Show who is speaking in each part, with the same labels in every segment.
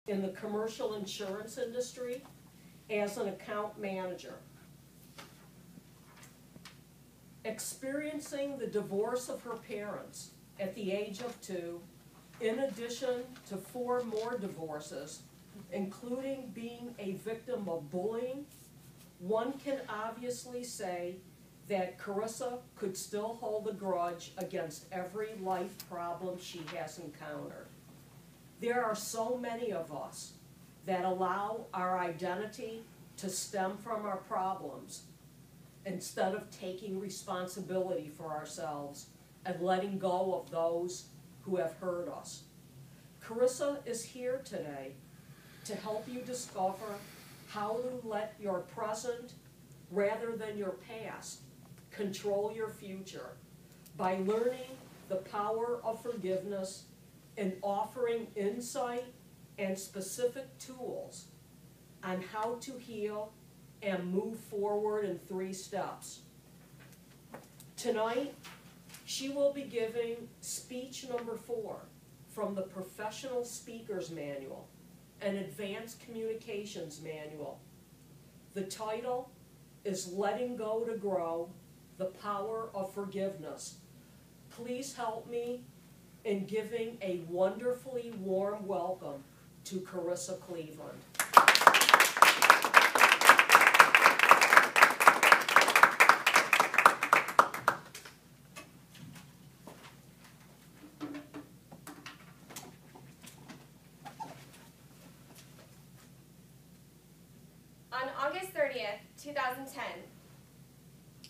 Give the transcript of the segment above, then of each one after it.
Speaker 1: in the commercial insurance industry as an account manager. Experiencing the divorce of her parents at the age of 2, in addition to 4 more divorces, including being a victim of bullying, one can obviously say that Charissa could still hold a grudge against every life problem she has encountered. There are so many of us that allow our identity to stem from our problems instead of taking responsibility for ourselves and letting go of those who have hurt us. Charissa is here today to help you discover how to let your present, rather than your past, control your future by learning the power of forgiveness and offering insight and specific tools on how to heal and move forward in 3 steps. Tonight, she will be giving speech number 4 from the Professional Speakers Manual, an Advanced Communications Manual. The title is Letting Go to Grow, the Power of Forgiveness. Please help me in giving a wonderfully warm welcome to Charissa Cleveland.
Speaker 2: On August 30th, 2010,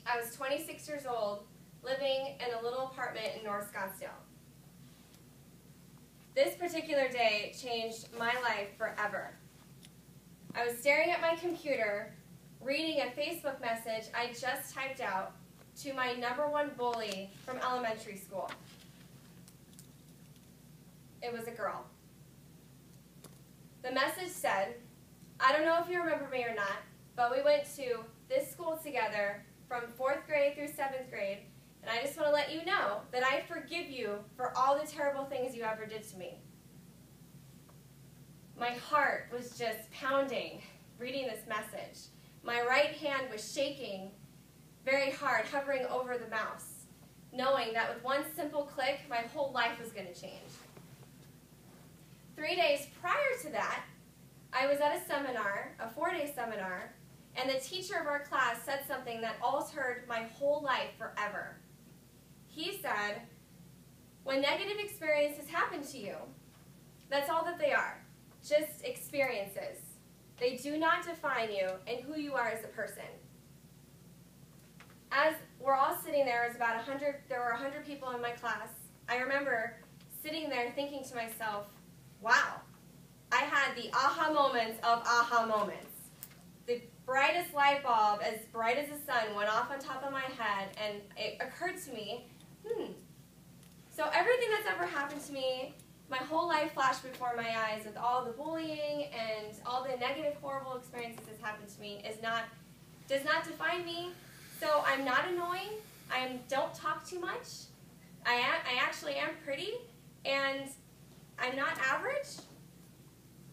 Speaker 2: I was 26 years old, living in a little apartment in North Scottsdale. This particular day changed my life forever. I was staring at my computer, reading a Facebook message I just typed out to my #1 bully from elementary school. It was a girl. The message said, "I don't know if you remember me or not, but we went to this school together from 4th grade through 7th grade, and I just want to let you know that I forgive you for all the terrible things you ever did to me." My heart was just pounding reading this message. My right hand was shaking very hard, hovering over the mouse, knowing that with one simple click, my whole life was going to change. 3 days prior to that, I was at a seminar, a 4-day seminar, and the teacher of our class said something that altered my whole life forever. He said, "When negative experiences happen to you, that's all that they are, just experiences. They do not define you and who you are as a person." As we're all sitting there, there were 100 people in my class, I remember sitting there thinking to myself, wow, I had the aha moments of aha moments. The brightest light bulb, as bright as the sun, went off on top of my head, and it occurred to me, so everything that's ever happened to me, my whole life flashed before my eyes with all the bullying and all the negative, horrible experiences that's happened to me does not define me. So I'm not annoying. I don't talk too much. I actually am pretty, and I'm not average.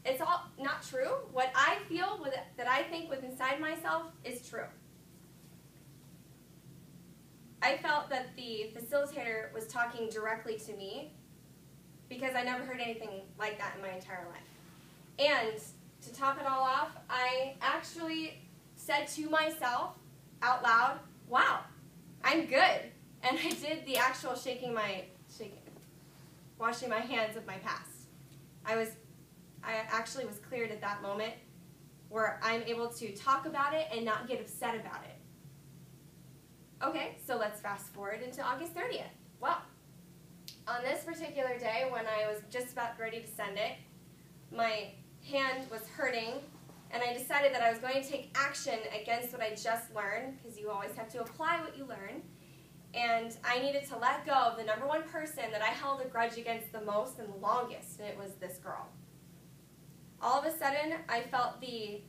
Speaker 2: It's all not true. What I feel, that I think with inside myself, is true. I felt that the facilitator was talking directly to me because I never heard anything like that in my entire life. And to top it all off, I actually said to myself out loud, wow, I'm good. And I did the actual washing my hands of my past. I actually was cleared at that moment where I'm able to talk about it and not get upset about it. Okay, so let's fast forward into August 30th. Well, on this particular day when I was just about ready to send it, my hand was hurting, and I decided that I was going to take action against what I just learned, because you always have to apply what you learn, and I needed to let go of the #1 person that I held a grudge against the most and the longest, and it was this girl. All of a sudden, I felt the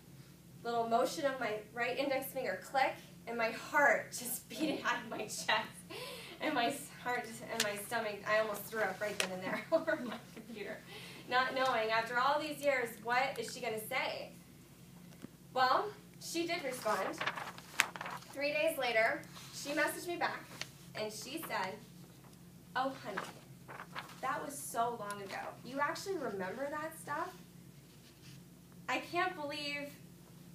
Speaker 2: little motion of my right index finger click, and my heart just beat out of my chest, and my heart and my stomach, I almost threw up right then and there over my computer. not knowing after all these years, what is she going to say? Well, she did respond. 3 days later, she messaged me back, and she said, "Oh, honey, that was so long ago. You actually remember that stuff? I can't believe,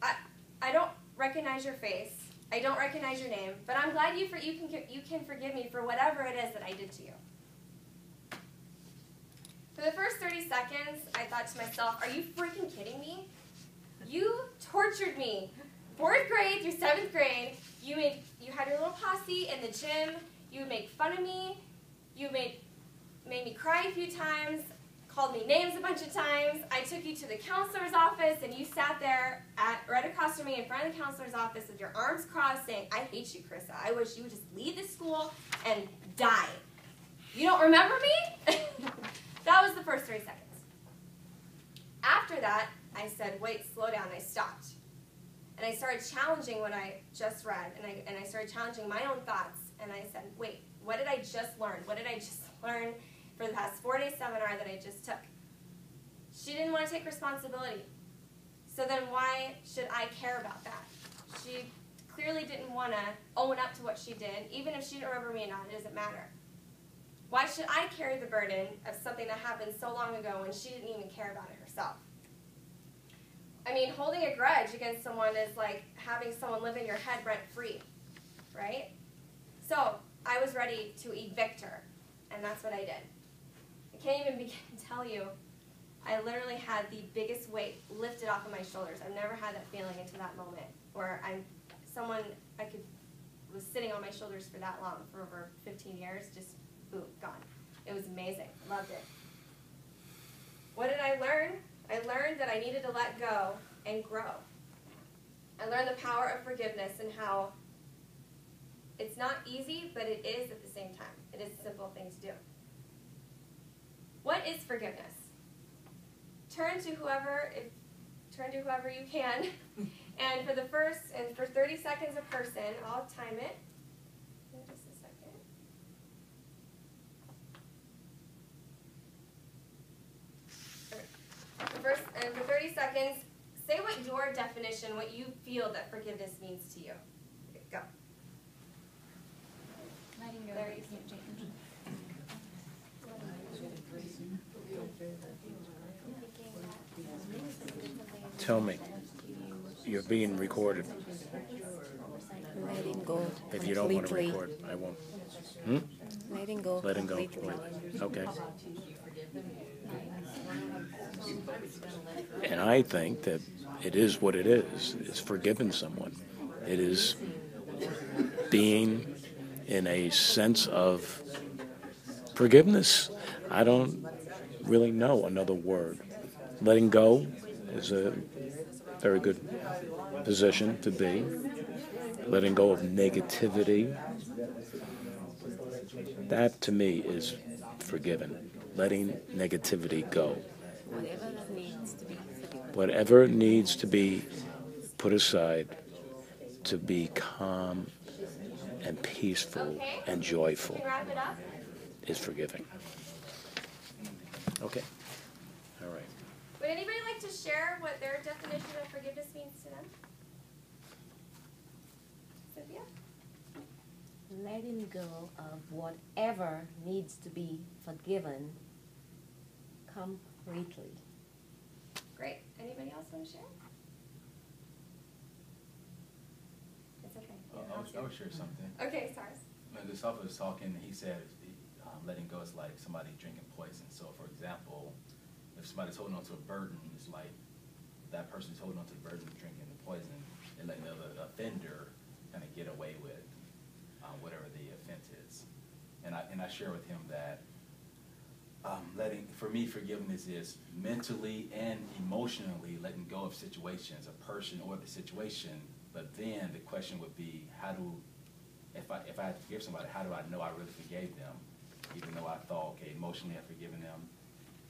Speaker 2: I don't recognize your face. I don't recognize your name, but I'm glad you can forgive me for whatever it is that I did to you." For the first 30 seconds, I thought to myself, are you freaking kidding me? You tortured me. 4th grade through 7th grade, you had your little posse in the gym. You would make fun of me. You made me cry a few times, called me names a bunch of times. I took you to the counselor's office, and you sat there right across from me in front of the counselor's office with your arms crossed saying, "I hate you, Charissa. I wish you would just leave this school and die. You don't remember me?" That was the first 30 seconds. After that, I said, wait, slow down. I stopped. And I started challenging what I just read, and I started challenging my own thoughts. And I said, wait, what did I just learn? What did I just learn for the past 4-day seminar that I just took? She didn't want to take responsibility. So then why should I care about that? She clearly didn't want to own up to what she did. Even if she didn't remember me or not, it doesn't matter. Why should I carry the burden of something that happened so long ago when she didn't even care about it herself? I mean, holding a grudge against someone is like having someone live in your head rent-free, right? So I was ready to evict her, and that's what I did. I can't even begin to tell you, I literally had the biggest weight lifted off of my shoulders. I've never had that feeling until that moment where someone was sitting on my shoulders for that long, for over 15 years, just boom, gone. It was amazing. Loved it. What did I learn? I learned that I needed to let go and grow. I learned the power of forgiveness and how it's not easy, but it is at the same time. It is a simple thing to do. What is forgiveness? Turn to whoever you can, and for 30 seconds a person, I'll time it. Just a second. For 30 seconds, say what your definition, what you feel that forgiveness means to you. Okay, go.
Speaker 3: Letting go.
Speaker 2: There you
Speaker 3: Can't change.
Speaker 4: Tell me, you're being recorded.
Speaker 3: Letting go.
Speaker 4: If you don't want to
Speaker 3: completely.
Speaker 4: record, I won't.
Speaker 3: Letting go.
Speaker 4: Letting go.
Speaker 3: completely.
Speaker 4: Okay. And I think that it is what it is. It's forgiving someone. It is being in a sense of forgiveness. I don't really know another word. Letting go is a very good position to be. Letting go of negativity. That to me is forgiven. Letting negativity go.
Speaker 3: Whatever that needs to be forgiven.
Speaker 4: Whatever needs to be put aside to be calm and peaceful
Speaker 2: Okay.
Speaker 4: and
Speaker 2: You
Speaker 4: joyful
Speaker 2: can wrap it up.
Speaker 4: is forgiving. Okay. All right.
Speaker 2: Would anybody like to share what their definition of forgiveness means to them? Cynthia?
Speaker 5: Letting go of whatever needs to be forgiven completely.
Speaker 2: Great. Anybody else want to share? It's okay.
Speaker 6: I would share something.
Speaker 2: Okay, Cyrus.
Speaker 6: When Gustavo was talking, he said letting go is like somebody drinking poison. So, for example, if somebody's holding on to a burden, it's like that person's holding on to the burden of drinking the poison and letting the offender kind of get away with whatever the offense is. And I share with him that for me, forgiveness is mentally and emotionally letting go of situations, a person or the situation. But then the question would be, if I had to forgive somebody, how do I know I really forgave them? Even though I thought, okay, emotionally I've forgiven them,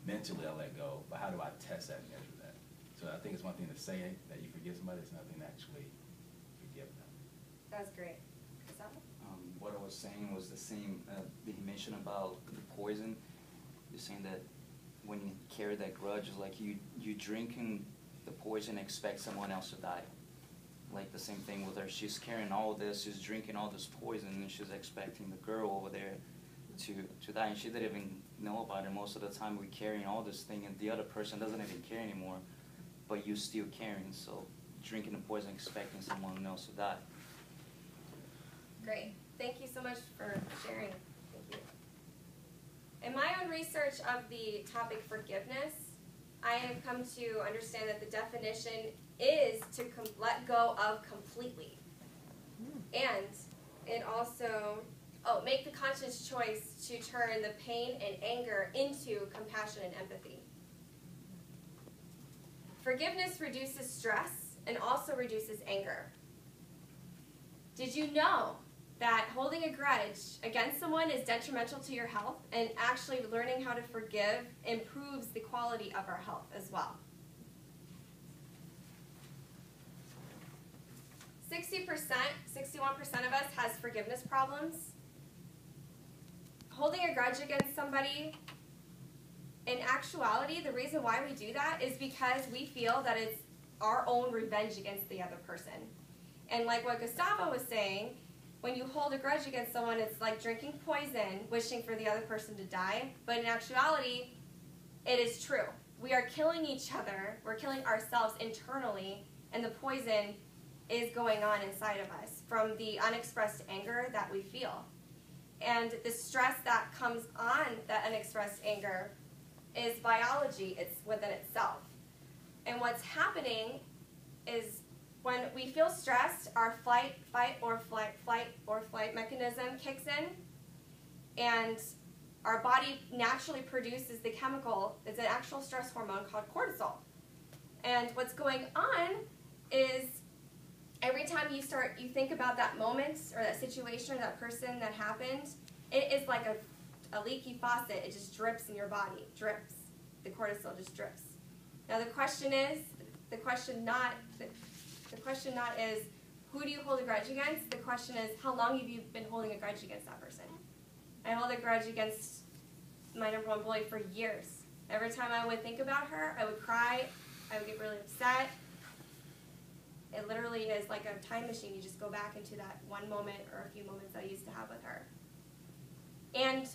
Speaker 6: mentally I let go, but how do I test that and measure that? So I think it's one thing to say that you forgive somebody, it's another thing to actually forgive them.
Speaker 2: That was great. Gustavo?
Speaker 7: What I was saying was the same that he mentioned about the poison. You're saying that when you carry that grudge, it's like you drinking the poison and expect someone else to die. Like the same thing with her. She's carrying all this, she's drinking all this poison, and she's expecting the girl over there to die, and she didn't even know about it. Most of the time we're carrying all this thing, and the other person doesn't even care anymore, but you still carrying. So drinking the poison, expecting someone else to die.
Speaker 2: Great. Thank you so much for sharing. Thank you. In my own research of the topic forgiveness, I have come to understand that the definition is to let go of completely. And it also, make the conscious choice to turn the pain and anger into compassion and empathy. Forgiveness reduces stress and also reduces anger. Did you know that holding a grudge against someone is detrimental to your health, and actually learning how to forgive improves the quality of our health as well? 60%, 61% of us has forgiveness problems. Holding a grudge against somebody, in actuality, the reason why we do that is because we feel that it's our own revenge against the other person. And like what Gustavo was saying, when you hold a grudge against someone, it's like drinking poison, wishing for the other person to die. But in actuality, it is true. We are killing each other. We're killing ourselves internally, and the poison is going on inside of us from the unexpressed anger that we feel. And the stress that comes on that unexpressed anger is biology. It's within itself. And what's happening is when we feel stressed, our flight or flight mechanism kicks in, and our body naturally produces the chemical. It's an actual stress hormone called cortisol. And what's going on is every time you think about that moment or that situation or that person that happened, it is like a leaky faucet. It just drips in your body, drips. The cortisol just drips. Now the question not is, who do you hold a grudge against? The question is, how long have you been holding a grudge against that person? I held a grudge against my number one bully for years. Every time I would think about her, I would cry, I would get really upset. It literally is like a time machine. You just go back into that one moment or a few moments that I used to have with her. And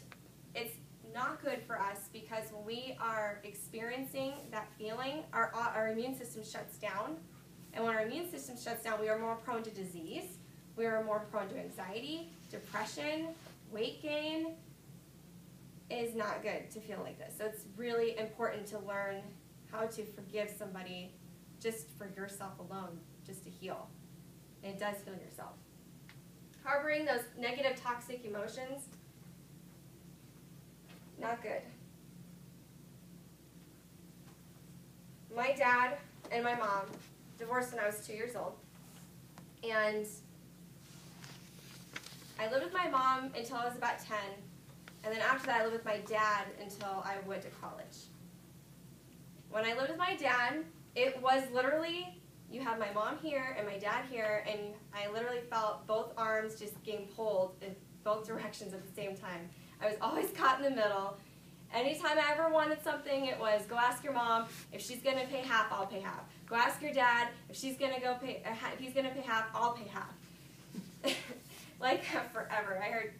Speaker 2: it's not good for us because when we are experiencing that feeling, our immune system shuts down. And when our immune system shuts down, we are more prone to disease. We are more prone to anxiety, depression, weight gain. It is not good to feel like this. So it's really important to learn how to forgive somebody just for yourself alone, just to heal. And it does heal yourself. Harboring those negative, toxic emotions, not good. My dad and my mom divorced when I was 2 years old. And I lived with my mom until I was about 10. And then after that, I lived with my dad until I went to college. When I lived with my dad, it was literally, you have my mom here and my dad here, and I literally felt both arms just getting pulled in both directions at the same time. I was always caught in the middle. Anytime I ever wanted something, it was, go ask your mom. If she's going to pay half, I'll pay half. Go ask your dad. If he's going to pay half, I'll pay half. Like forever. I heard